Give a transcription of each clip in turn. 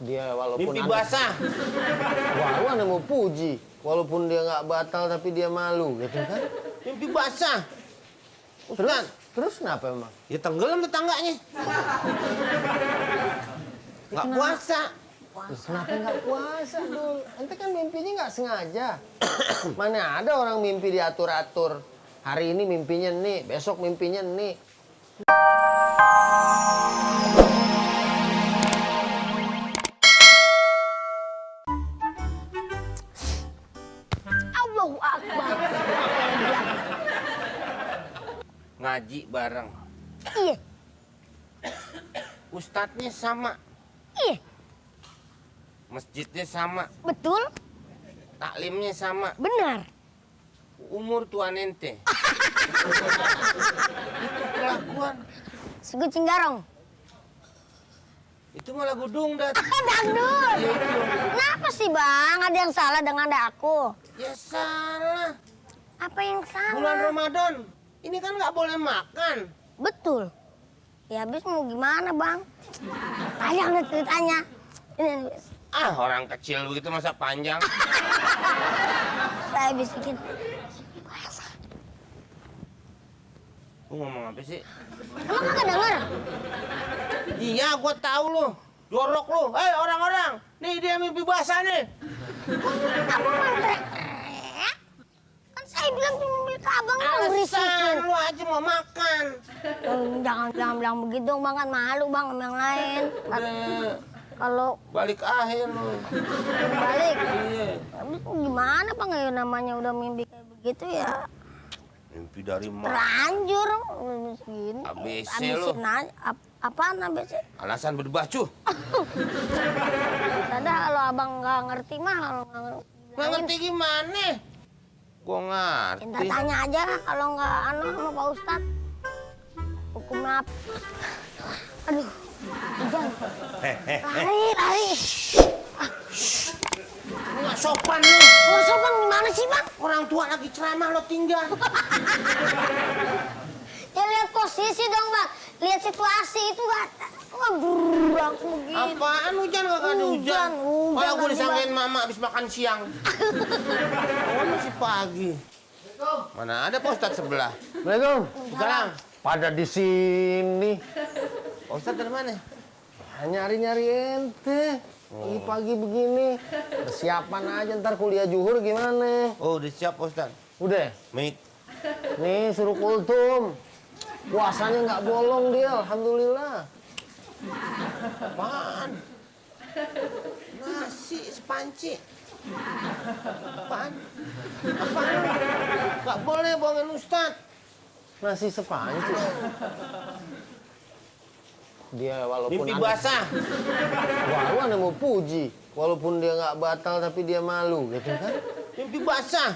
Dia walaupun mimpi basah. Wah, ada mau puji. Walaupun dia nggak batal tapi dia malu gitu kan. Mimpi basah. Ustaz. Terus kenapa emang? Ya tenggelam tetangganya. Nggak puasa. Terus kenapa nggak puasa, Dul? Ente kan mimpinya nggak sengaja. Mana ada orang mimpi diatur-atur. Hari ini mimpinya nih, besok mimpinya nih. Allahu Akbar. Ngaji bareng. Iya, Ustadznya sama. iya, Masjidnya sama. betul, Taklimnya sama. benar. Umur tuan ente. Itu kelakuan. Segucing garong. Itu malah gudung dat. Dangdut. Ya itu. Kenapa sih bang? Ada yang salah dengan aku? Ya salah. Apa yang salah? Bulan Ramadan. Ini kan nggak boleh makan. Betul. Ya habis mau gimana bang? Panjang nih ceritanya. Ini Ah, orang kecil begitu masa panjang. saya bisikin. Lu ngomong apa sih? Emang kagak denger? Iya, gua tahu lu. Jorok lu. Hei orang-orang, nih dia mimpi basah nih. Apa malah teriak? Kan saya bilang cuma milik abang yang berisikin. Alasan lu aja mau makan. Jangan bilang begitu dong bang, kan malu bang sama yang lain. Udah, Kalau balik akhir lu. balik, Iya. habis gimana bang ya namanya udah mimpi kayak begitu ya. Mimpi dari mana? Terlanjur segini. ABC Habisin lu. aja. Apaan ABC? Alasan berbacu. Sadar kalau abang nggak ngerti mah kalau nggak ngerti. Nggak ngerti gimana? Gua Ntar ngerti. tanya aja kalau nggak anu sama Pak Ustadz. Hukumnya apa? Aduh, hujan. Lari. Nggak sopan lu. Wah sopan gimana sih bang? Orang tua lagi ceramah lo tinggal. Ya lihat posisi dong bang. Lihat situasi itu kan. Wah langsung begini. Apaan hujan kagak ada hujan? Kalau gue lagi, disangkain Bang. mama habis makan siang. Oh masih pagi. Mana ada Pak Ustadz sebelah? Assalamualaikum. Salam. Pada di sini. Pak Ustadz dari mana? Nyari-nyari ente. Pagi-pagi begini. Persiapan aja ntar kuliah zuhur gimana? Oh udah siap Pak Ustadz. Udah. Mik. Nih suruh kultum. Puasanya nggak bolong dia, alhamdulillah. Apaan? Nasi sepanci. Apaan? Apaan? Gak boleh bohongin Ustadz. Nasi sepanci. Dia walaupun Mimpi basah. Wah, ada mau puji. Walaupun dia nggak batal tapi dia malu gitu kan. Mimpi basah.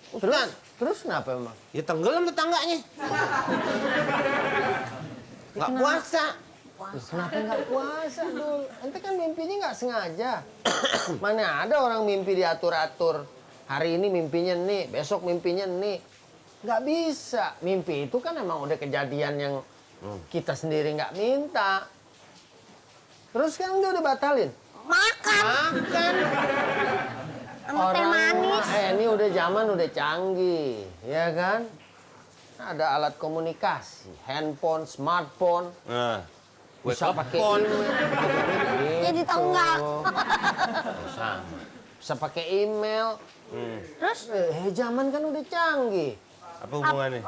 Ustadz. Terus kenapa emang? Ya tenggelam tetangganya. Nggak puasa. Terus kenapa nggak puasa, Dul? Ente kan mimpinya nggak sengaja. Mana ada orang mimpi diatur-atur. Hari ini mimpinya nih, besok mimpinya nih. Nggak bisa. Mimpi itu kan emang udah kejadian yang kita sendiri nggak minta. Terus kan dia udah batalin. Makan. Makan. Sama teh manis. Ini udah zaman udah canggih, ya kan? Ada alat komunikasi, handphone, smartphone. Nah, gue Bisa pakai telepon. email. Jadi tonggak. Sama. Bisa pakai email. Terus? Zaman kan udah canggih. Apa hubungannya?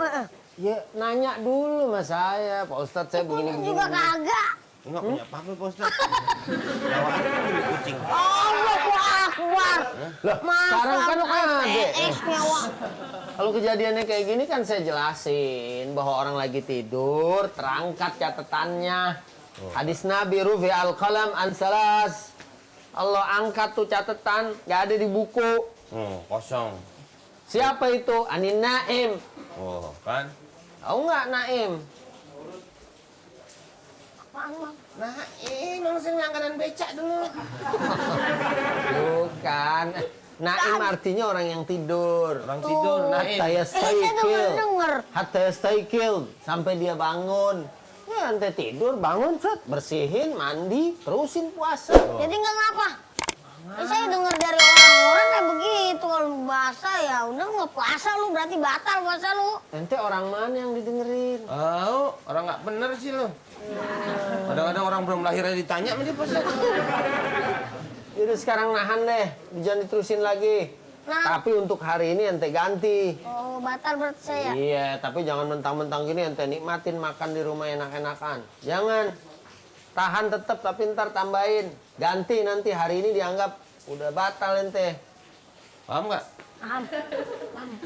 Ya nanya dulu sama saya, Pak Ustadz saya Punya begini-begini. juga kagak. Enggak punya apa-apa Pak Ustadz. Lawan milik kucing. Allahu Akbar. Loh, sekarang kan ada. Es nyawa. Kalau kejadiannya kayak gini kan saya jelasin bahwa orang lagi tidur, terangkat catatannya. Hadis Nabi rufi al-qalam an salas. Allah angkat tuh catatan, nggak ada di buku. Kosong. Siapa itu? Anin Naim. Oh, kan? Tahu nggak Naim? Apaan bang? Nah, langsung langganan becak dulu. Bukan. Naim artinya orang yang tidur. Orang tidur, Hatta naim. Saya yastaykil. denger. Hatta yastaykil. Sampai dia bangun. ente tidur, bangun, set, bersihin, mandi, terusin puasa. Jadi nggak ngapa. Saya dengar dari orang-orang kayak begitu. Kalau basah ya udah nggak puasa lu, berarti batal puasa lu. Ente orang mana yang didengerin? Oh, orang nggak bener sih lo. Kadang-kadang orang belum lahir aja ditanya sama dia puasa. Jadi sekarang nahan deh, jangan diterusin lagi. Nah. Tapi untuk hari ini ente ganti. Oh, batal berarti saya. Iya, tapi jangan mentang-mentang gini ente nikmatin makan di rumah enak-enakan. Jangan. Tahan tetap tapi ntar tambahin. Ganti nanti hari ini dianggap udah batal ente. Paham nggak? Paham.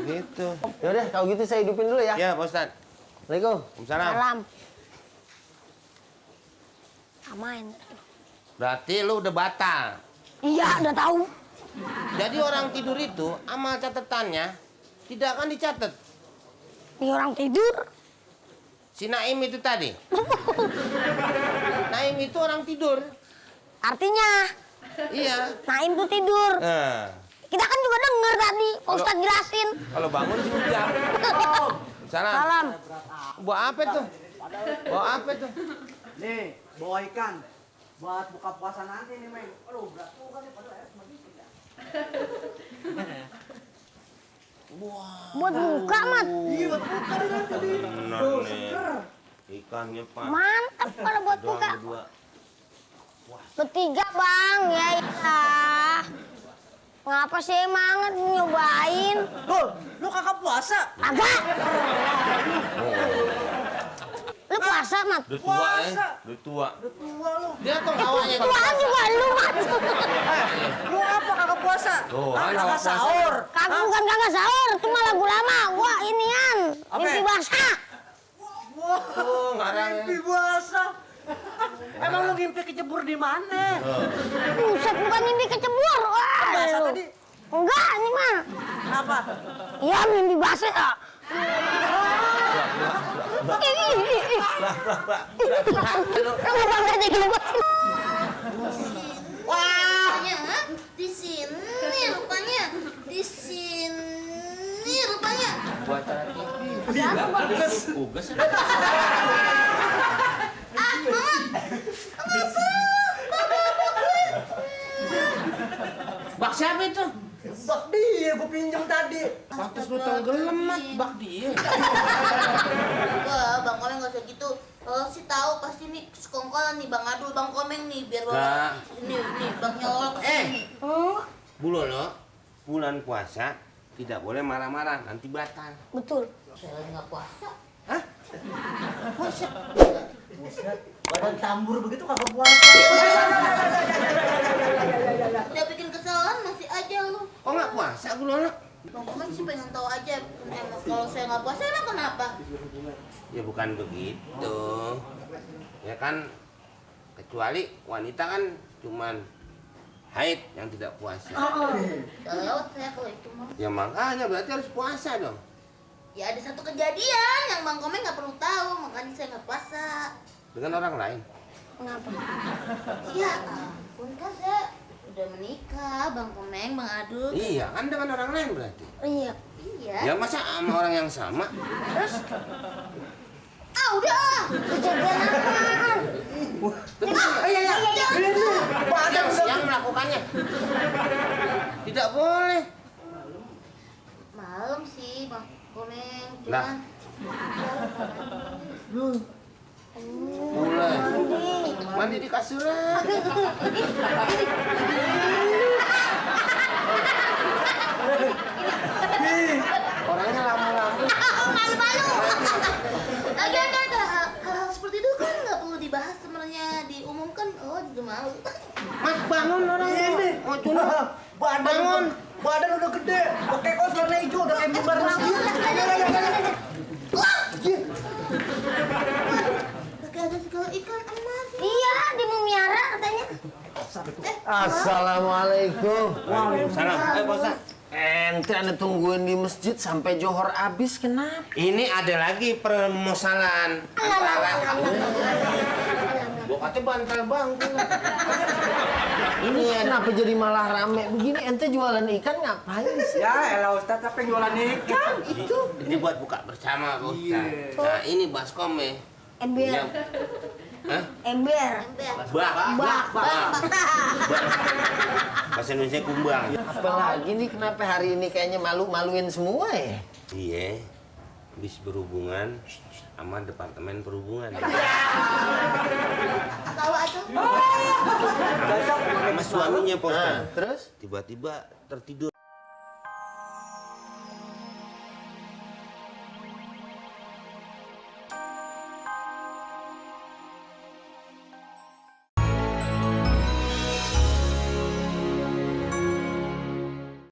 Gitu. Yaudah, kalau gitu saya hidupin dulu ya. Ya, Pak Ustadz. Assalamualaikum. Waalaikumsalam. Salam. Amain. Berarti lu udah batal. Iya, udah tahu. Jadi orang tidur itu amal catatannya tidak akan dicatat. Ini orang tidur. Si Naim itu tadi. Naim itu orang tidur. Artinya, Iya. Naim tuh tidur. Nah, Kita kan juga denger tadi, Pak Ustadz jelasin. kalau bangun sih udah. Salam. Salam. Bawa apa tuh? Bawa apa tuh? Nih, bawa ikan. Buat buka puasa nanti nih, Meng. Aduh, berat tuh kan ya, padahal air cuma dikit ya. Buat buka, Mat. Iya, buat buka nih nanti nih. Tuh, seger. Ikannya Pak. Mantap kalau buat buka. Dua. Bertiga, Bang. Ya, iya. Ngapa sih emanget nyobain? Dul, lu kagak puasa? Agak. Lu puasa, Mat? Udah tua ya. Puasa. Udah tua. Udah tua lu. Dia tuh awalnya Tuaan juga lu, Mat. Lu apa kagak puasa? Tuh, Ah, kan kagak kagak puasa. sahur. Kagak bukan kagak sahur, cuma lagu lama. Gua inian, Apa? mimpi basah. Wah, Tuh, ngarang. mimpi puasa. Emang lu ngimpi kecebur di mana? Buset, bukan mimpi kecebur. Wah, Basah lu. tadi. Enggak, ini mah. Apa? Iya, mimpi basah. Ya. Kenapa berarti gitu? Rupanya, hah? Di sini rupanya. Di sini rupanya. Buat acara TV. Ugas. Ugas. Ah, Mama. Bak siapa itu? Bak dia, gua pinjam tadi. Pantes lu tenggelam, Mat. Bak dia. Wah, Bang Komeng nggak usah gitu. Kalau sih tahu pasti nih sekongkolan nih Bang Adul, Bang Komeng nih biar Nggak. bawa ini Bang Nyolol kesini. Bu Lolo, bulan puasa tidak boleh marah-marah, nanti batal. Betul. Saya lagi nggak puasa. Hah? Puasa? Badan tambur begitu kagak puasa. Udah bikin kesalahan masih aja lu. Kok nggak puasa, Bu Lolo? Bang Komeng sih pengen tahu aja emang kalau saya nggak puasa emang kenapa? Ya bukan begitu. Ya kan, kecuali wanita kan cuman haid yang tidak puasa. Udah lewat saya kalau itu mah. Ya makanya berarti harus puasa dong. Ya ada satu kejadian yang Bang Komeng nggak perlu tahu, makanya saya nggak puasa. Dengan orang lain. Kenapa? Ya ampun kan saya udah menikah, Bang Komeng, Bang Adul. Iya, kan dengan orang lain berarti. Iya. Iya. Ya masa sama orang yang sama? Terus Ah udah ah. kejadian apaan? Iya. Yang melakukannya. Tidak boleh. Malam sih, Bang Komeng. Lah. Cuman Mulai. Mandi di kasuran. Orangnya lamu-lamu. malu-malu. Ada. Hal-hal seperti itu kan nggak perlu dibahas sebenarnya, diumumkan. Oh, itu malu. Mat, bangun orang Ini. mau culuk. Bangun. Badan udah gede. Pakai kaos warna hijau udah kayak bubar masjid. Pakai ada segala ikan emas. Iya, dia mau miara katanya. Assalamualaikum. Waalaikumsalam. Pak Ustadz. Ente anda tungguin di masjid sampai johor habis, kenapa? Ini ada lagi permasalahan antara bokatnya bantal bangku. Ini kenapa jadi malah rame begini? Ente jualan ikan ngapain sih? Ya, elah Ustadz, apa yang jualan ikan? Ini buat buka bersama, Pak Ustadz. Nah, ini baskome Ember. Hah? Ember. Bak. Bahasa Indonesia kumbang. Apalagi nih kenapa hari ini kayaknya malu-maluin semua ya? Iya. Habis berhubungan sama Departemen Perhubungan. Tahu atuh. Sama suaminya, Pak Ustadz. Terus? Tiba-tiba tertidur